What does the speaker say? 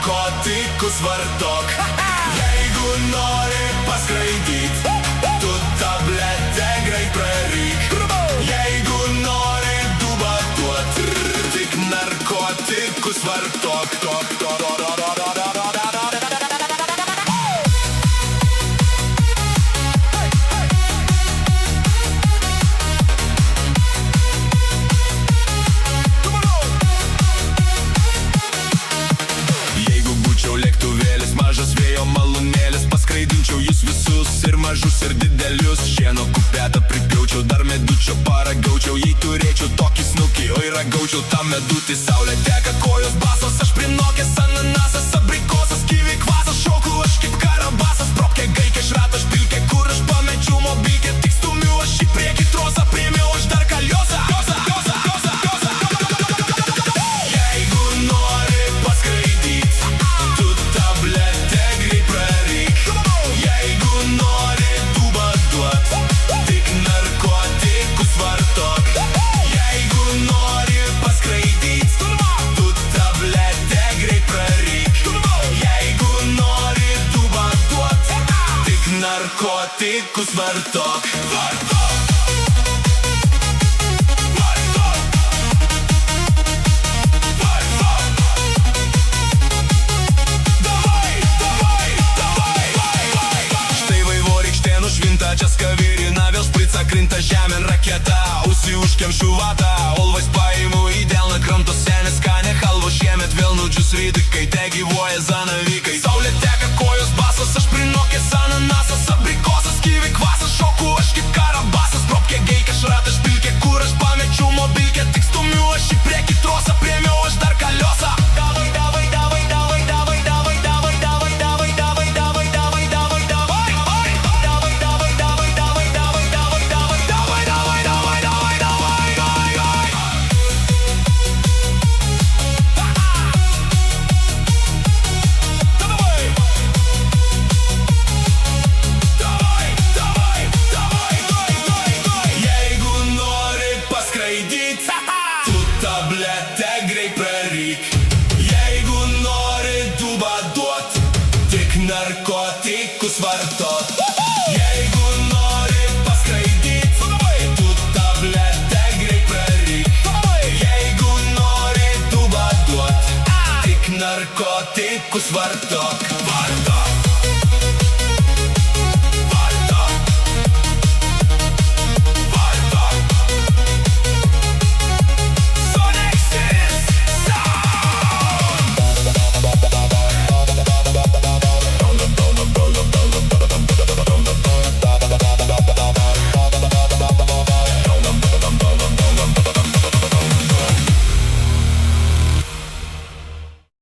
narkotikus vartok. Jeigu nori paskraidyt, tu tabletę greit praryk. Jeigu nori dubatuot, tik narkotikus vartok. Lėktuvėlis, mažas vėjo malūnėlis, paskraidinčiau jūs visus, ir mažus, ir didelius. Šieno kupetą pripjaučiau, dar medučio paragaučiau, jei turėčiau tokį snukį, o ir ragaučiau tą medutį. Saulė teka, kojos basos, aš prinokęs ananasas, abrikosas, kivi kvasas, šoku aš kaip karabasas. Propkė gaikė, šrato špilkė, kur aš pamečiau mobilkę, tik stumiu aš į priekį trosą, priėmiau aš dar kaliosą. Narkotikus vartok. Štai Vaivorykštėnų švinta, čia Skavirina, vėl šprica krinta žemėn raketa, užsiužkemšiu vatą, olvais paimu į delną, kramto senis skanė halvo, šiemet vėl nudžius rydikai, te gyvuoja zanavykai. Saulė teka, kojos basos, aš prinokęs ananasas, abrikosas, kivi kvasas, šoku aš kaip karabasas. Propkė gaikė, šrato špilkė, kur aš pamečiau mobilkę, tik stumiu aš į priekį trosą, priėmiau aš dar kaliosą. Tabletę greit praryk. Jeigu nori dubą duot, tik narkotikus vartot. Jeigu nori paskraidyt, tu tabletę greit praryk. Jeigu nori dubą duot, tik narkotikus vartok.